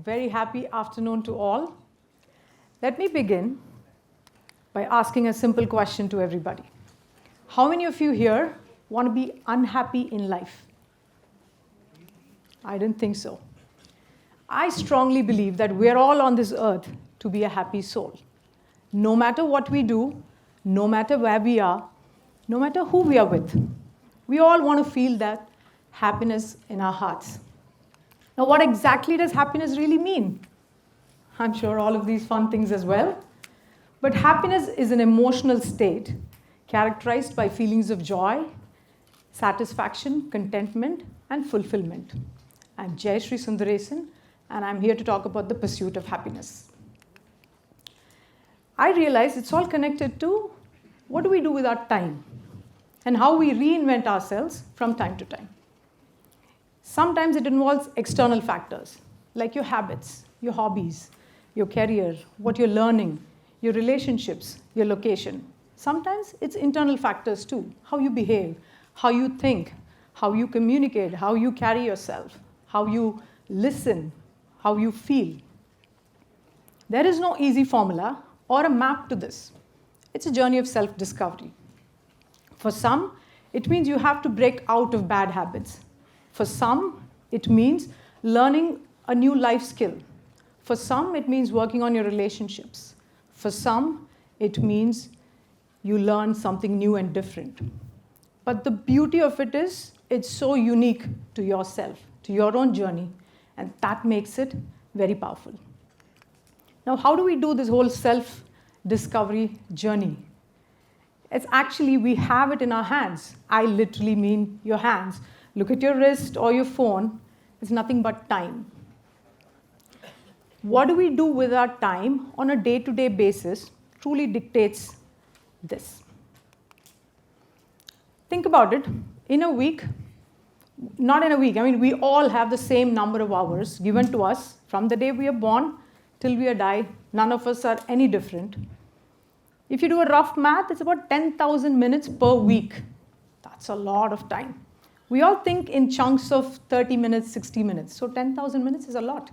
very happy afternoon to all. Let me begin by asking a simple question to everybody. How many of you here want to be unhappy in life? I didn't think so. I strongly believe that we're all on this earth to be a happy soul. No matter what we do, no matter where we are, no matter who we are with, we all want to feel that happiness in our hearts. Now, what exactly does happiness really mean? I'm sure all of these fun things as well. But happiness is an emotional state characterized by feelings of joy, satisfaction, contentment, and fulfillment. I'm Jayashree Sundaresan, and I'm here to talk about the pursuit of happiness. I realize it's all connected to what do we do with our time and how we reinvent ourselves from time to time. Sometimes it involves external factors like your habits, your hobbies, your career, what you're learning, your relationships, your location. Sometimes it's internal factors too, how you behave, how you think, how you communicate, how you carry yourself, how you listen, how you feel. There is no easy formula or a map to this. It's a journey of self-discovery. For some, it means you have to break out of bad habits. For some, it means learning a new life skill. For some, it means working on your relationships. For some, it means you learn something new and different. But the beauty of it is, it's so unique to yourself, to your own journey, and that makes it very powerful. Now, how do we do this whole self-discovery journey? It's actually, we have it in our hands. I literally mean your hands. Look at your wrist or your phone. It's nothing but time. What do we do with our time on a day-to-day basis truly dictates this. Think about it. In a week, not in a week, I mean, we all have the same number of hours given to us from the day we are born till we die. None of us are any different. If you do a rough math, it's about 10,000 minutes per week. That's a lot of time. We all think in chunks of 30 minutes, 60 minutes. So 10,000 minutes is a lot.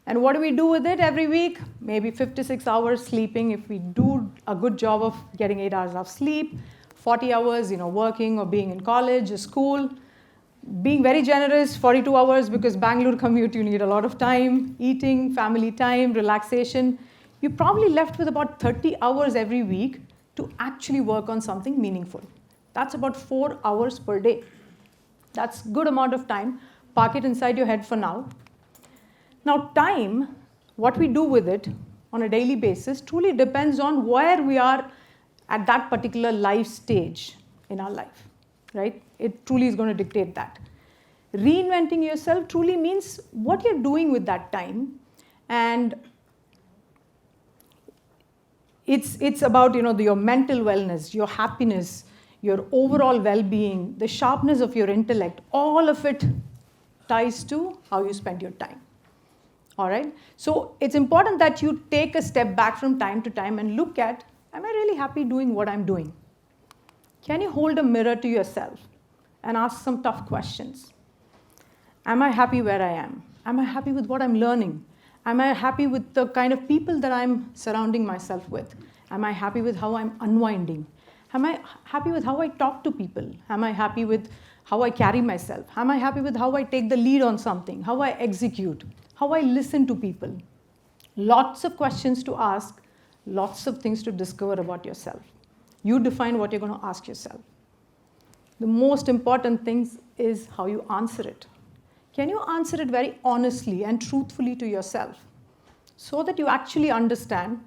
And what do we do with it every week? Maybe 56 hours sleeping if we do a good job of getting 8 hours of sleep, 40 hours, working or being in college or school. Being very generous, 42 hours because Bangalore commute, you need a lot of time, eating, family time, relaxation. You're probably left with about 30 hours every week to actually work on something meaningful. That's about 4 hours per day. That's a good amount of time. Park it inside your head for now. Now, time, what we do with it on a daily basis, truly depends on where we are at that particular life stage in our life, right? It truly is going to dictate that. Reinventing yourself truly means what you're doing with that time. And it's about your mental wellness, your happiness, your overall well-being, the sharpness of your intellect, all of it ties to how you spend your time. All right? So it's important that you take a step back from time to time and look at, am I really happy doing what I'm doing? Can you hold a mirror to yourself and ask some tough questions? Am I happy where I am? Am I happy with what I'm learning? Am I happy with the kind of people that I'm surrounding myself with? Am I happy with how I'm unwinding? Am I happy with how I talk to people? Am I happy with how I carry myself? Am I happy with how I take the lead on something? How I execute? How I listen to people? Lots of questions to ask, lots of things to discover about yourself. You define what you're going to ask yourself. The most important thing is how you answer it. Can you answer it very honestly and truthfully to yourself so that you actually understand,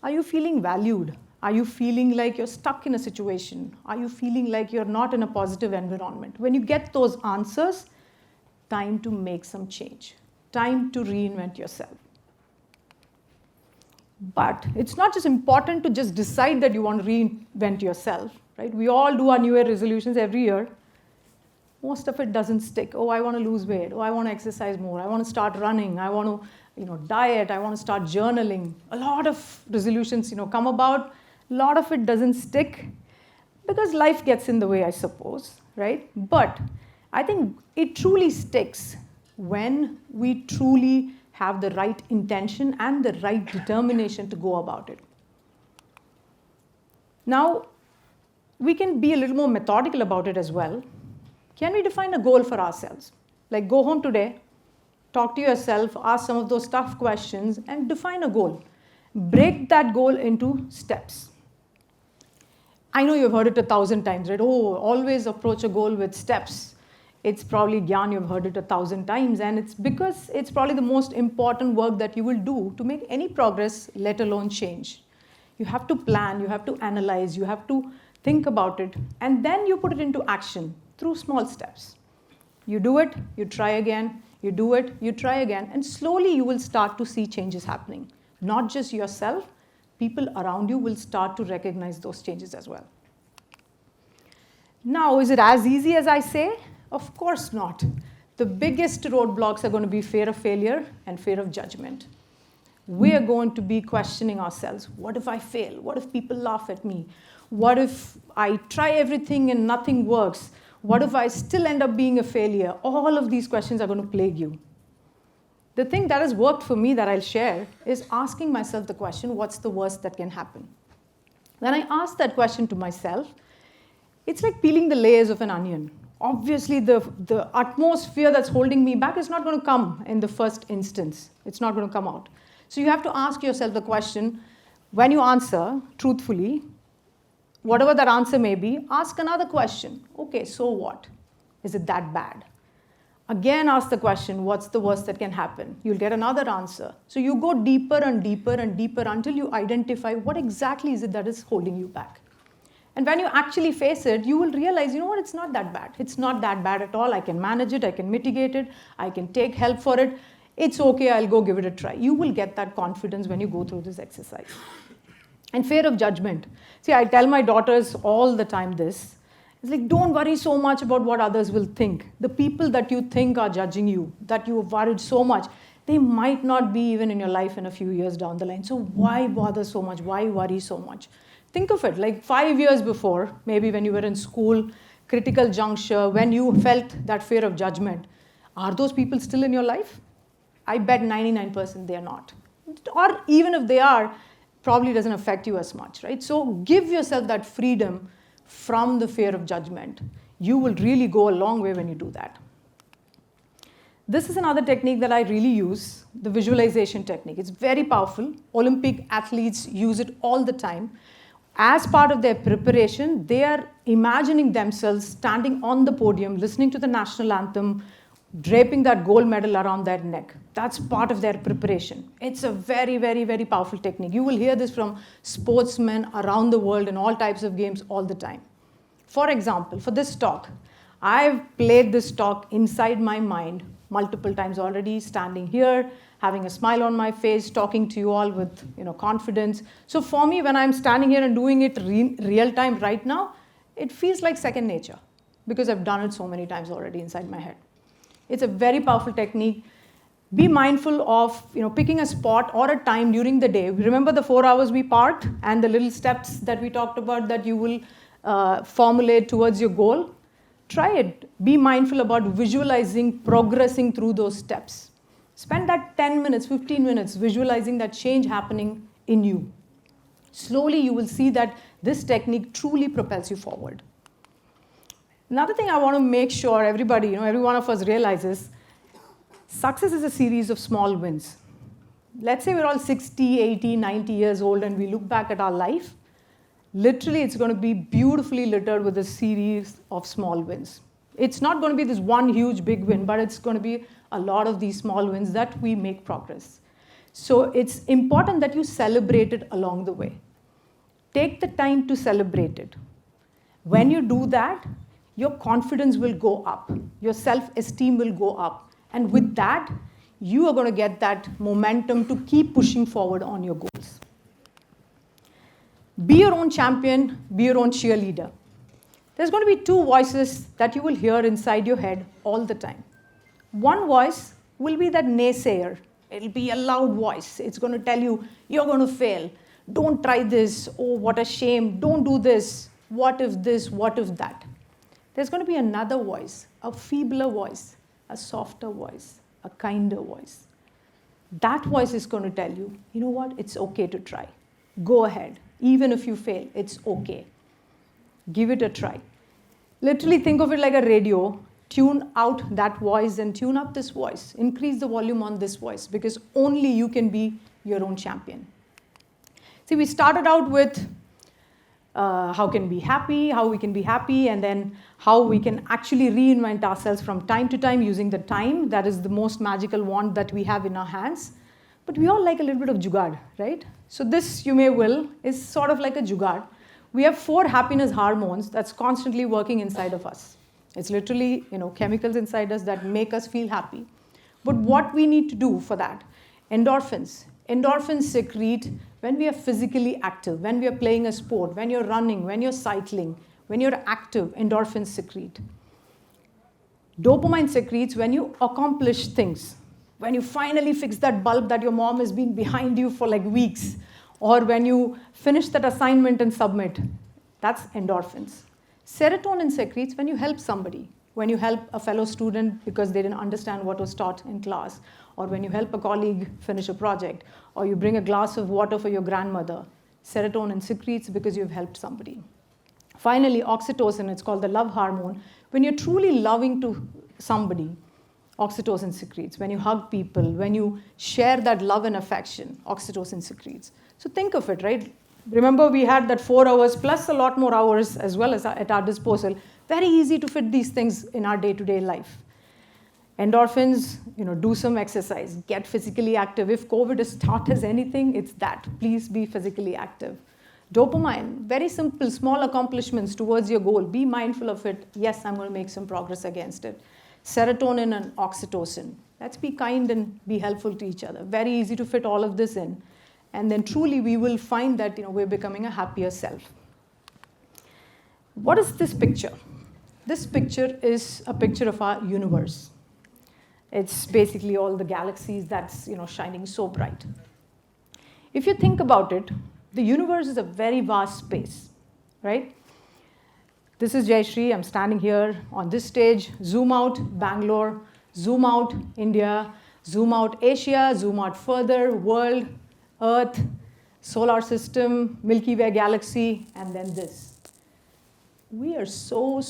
are you feeling valued? Are you feeling like you're stuck in a situation? Are you feeling like you're not in a positive environment? When you get those answers, time to make some change. Time to reinvent yourself. But it's not just important to just decide that you want to reinvent yourself, right? We all do our New Year resolutions every year. Most of it doesn't stick. Oh, I want to lose weight. Oh, I want to exercise more. I want to start running. I want to, diet. I want to start journaling. A lot of resolutions, come about. A lot of it doesn't stick because life gets in the way, I suppose, right? But I think it truly sticks when we truly have the right intention and the right determination to go about it. Now, we can be a little more methodical about it as well. Can we define a goal for ourselves? Like, go home today, talk to yourself, ask some of those tough questions, and define a goal. Break that goal into steps. I know you've heard it 1,000 times, right? Oh, always approach a goal with steps. It's probably gyan, you've heard it 1,000 times, and it's because it's probably the most important work that you will do to make any progress, let alone change. You have to plan, you have to analyze, you have to think about it, and then you put it into action through small steps. You do it, you try again, you do it, you try again, and slowly you will start to see changes happening. Not just yourself, people around you will start to recognize those changes as well. Now, is it as easy as I say? Of course not. The biggest roadblocks are going to be fear of failure and fear of judgment. We are going to be questioning ourselves. What if I fail? What if people laugh at me? What if I try everything and nothing works? What if I still end up being a failure? All of these questions are going to plague you. The thing that has worked for me that I'll share is asking myself the question, what's the worst that can happen? When I ask that question to myself, it's like peeling the layers of an onion. Obviously, the utmost fear that's holding me back is not going to come in the first instance. It's not going to come out. So you have to ask yourself the question, when you answer truthfully, whatever that answer may be, ask another question. Okay, so what? Is it that bad? Again, ask the question, what's the worst that can happen? You'll get another answer. So you go deeper and deeper and deeper until you identify what exactly is it that is holding you back. And when you actually face it, you will realize, you know what, it's not that bad. It's not that bad at all. I can manage it. I can mitigate it. I can take help for it. It's okay. I'll go give it a try. You will get that confidence when you go through this exercise. And fear of judgment. See, I tell my daughters all the time this. It's like, don't worry so much about what others will think. The people that you think are judging you, that you have worried so much, they might not be even in your life in a few years down the line. So why bother so much? Why worry so much? Think of it like 5 years before, maybe when you were in school, critical juncture, when you felt that fear of judgment. Are those people still in your life? I bet 99% they are not. Or even if they are, probably doesn't affect you as much, right? So give yourself that freedom from the fear of judgment. You will really go a long way when you do that. This is another technique that I really use, the visualization technique. It's very powerful. Olympic athletes use it all the time. As part of their preparation, they are imagining themselves standing on the podium, listening to the national anthem, draping that gold medal around their neck. That's part of their preparation. It's a very, very, very powerful technique. You will hear this from sportsmen around the world in all types of games all the time. For example, for this talk, I've played this talk inside my mind multiple times already, standing here, having a smile on my face, talking to you all with confidence. So for me, when I'm standing here and doing it real time right now, it feels like second nature because I've done it so many times already inside my head. It's a very powerful technique. Be mindful of picking a spot or a time during the day. Remember the 4 hours we parked and the little steps that we talked about that you will formulate towards your goal? Try it. Be mindful about visualizing, progressing through those steps. Spend that 10 minutes, 15 minutes visualizing that change happening in you. Slowly you will see that this technique truly propels you forward. Another thing I want to make sure everybody, every one of us realizes, success is a series of small wins. Let's say we're all 60, 80, 90 years old and we look back at our life. Literally, it's going to be beautifully littered with a series of small wins. It's not going to be this one huge big win, but it's going to be a lot of these small wins that we make progress. So it's important that you celebrate it along the way. Take the time to celebrate it. When you do that, your confidence will go up. Your self-esteem will go up. And with that, you are going to get that momentum to keep pushing forward on your goals. Be your own champion, be your own cheerleader. There's going to be two voices that you will hear inside your head all the time. One voice will be that naysayer. It'll be a loud voice. It's going to tell you, you're going to fail. Don't try this. Oh, what a shame. Don't do this. What if this? What if that? There's going to be another voice, a feebler voice, a softer voice, a kinder voice. That voice is going to tell you, you know what, it's okay to try. Go ahead. Even if you fail, it's okay. Give it a try. Literally think of it like a radio. Tune out that voice and tune up this voice. Increase the volume on this voice, because only you can be your own champion. See, we started out with how can we be happy, how we can be happy, and then how we can actually reinvent ourselves from time to time using the time. That is the most magical wand that we have in our hands. But we all like a little bit of jugaad, right? So this, you may will, is sort of like a jugaad. We have 4 happiness hormones that's constantly working inside of us. It's literally, chemicals inside us that make us feel happy. But what we need to do for that? Endorphins. Endorphins secrete when we are physically active, when we are playing a sport, when you're running, when you're cycling, when you're active, endorphins secrete. Dopamine secretes when you accomplish things. When you finally fix that bulb that your mom has been behind you for like weeks, or when you finish that assignment and submit. That's endorphins. Serotonin secretes when you help somebody, when you help a fellow student because they didn't understand what was taught in class, or when you help a colleague finish a project, or you bring a glass of water for your grandmother. Serotonin secretes because you've helped somebody. Finally, oxytocin, it's called the love hormone. When you're truly loving to somebody, oxytocin secretes. When you hug people, when you share that love and affection, oxytocin secretes. So think of it, right? Remember, we had that 4 hours plus a lot more hours as well as at our disposal. Very easy to fit these things in our day-to-day life. Endorphins, do some exercise, get physically active. If COVID has taught us anything, it's that. Please be physically active. Dopamine, very simple, small accomplishments towards your goal. Be mindful of it. Yes, I'm going to make some progress against it. Serotonin and oxytocin. Let's be kind and be helpful to each other. Very easy to fit all of this in. And then truly we will find that we're becoming a happier self. What is this picture? This picture is a picture of our universe. It's basically all the galaxies that's shining so bright. If you think about it, the universe is a very vast space, right? This is Jayashree. I'm standing here on this stage. Zoom out Bangalore, zoom out India, zoom out Asia, zoom out further, world, Earth, solar system, Milky Way galaxy, and then this. We are so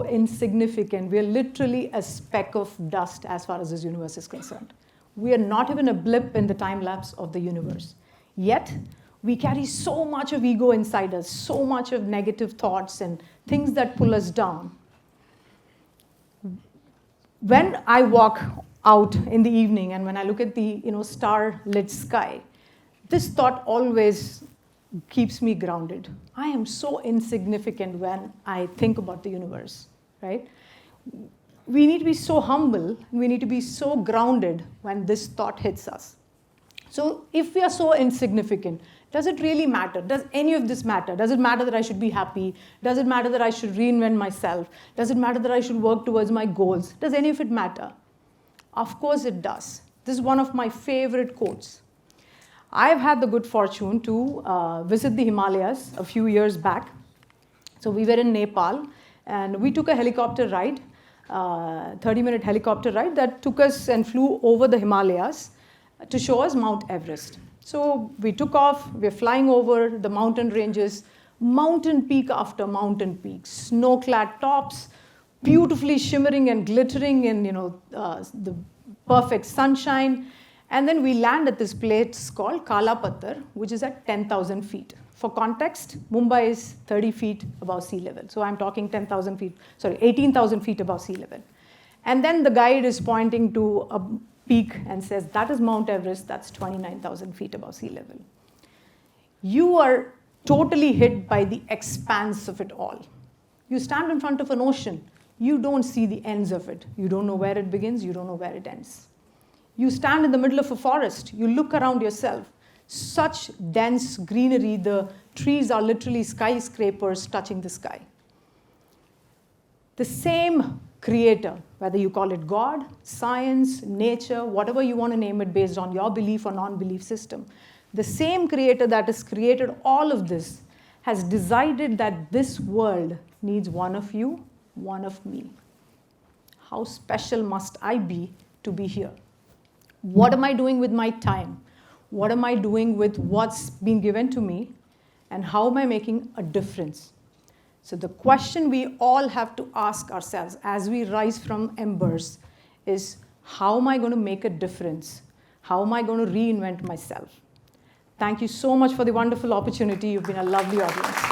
insignificant. We are literally a speck of dust as far as this universe is concerned. We are not even a blip in the time lapse of the universe. Yet, we carry so much of ego inside us, so much of negative thoughts and things that pull us down. When I walk out in the evening and when I look at the star-lit sky, this thought always keeps me grounded. I am so insignificant when I think about the universe, right? We need to be so humble, we need to be so grounded when this thought hits us. So if we are so insignificant, does it really matter? Does any of this matter? Does it matter that I should be happy? Does it matter that I should reinvent myself? Does it matter that I should work towards my goals? Does any of it matter? Of course it does. This is one of my favorite quotes. I've had the good fortune to visit the Himalayas a few years back. So we were in Nepal, and we took a helicopter ride, 30-minute helicopter ride that took us and flew over the Himalayas to show us Mount Everest. So we took off, we're flying over the mountain ranges, mountain peak after mountain peak, snow-clad tops, beautifully shimmering and glittering in the perfect sunshine. And then we land at this place called Kalapatthar, which is at 10,000 feet. For context, Mumbai is 30 feet above sea level. So I'm talking 18,000 feet above sea level. And then the guide is pointing to a peak and says, that is Mount Everest, that's 29,000 feet above sea level. You are totally hit by the expanse of it all. You stand in front of an ocean. You don't see the ends of it. You don't know where it begins. You don't know where it ends. You stand in the middle of a forest. You look around yourself. Such dense greenery, the trees are literally skyscrapers touching the sky. The same creator, whether you call it God, science, nature, whatever you want to name it based on your belief or non-belief system, the same creator that has created all of this has decided that this world needs one of you, one of me. How special must I be to be here? What am I doing with my time? What am I doing with what's been given to me? And how am I making a difference? So the question we all have to ask ourselves as we rise from embers is, how am I going to make a difference? How am I going to reinvent myself? Thank you so much for the wonderful opportunity. You've been a lovely audience.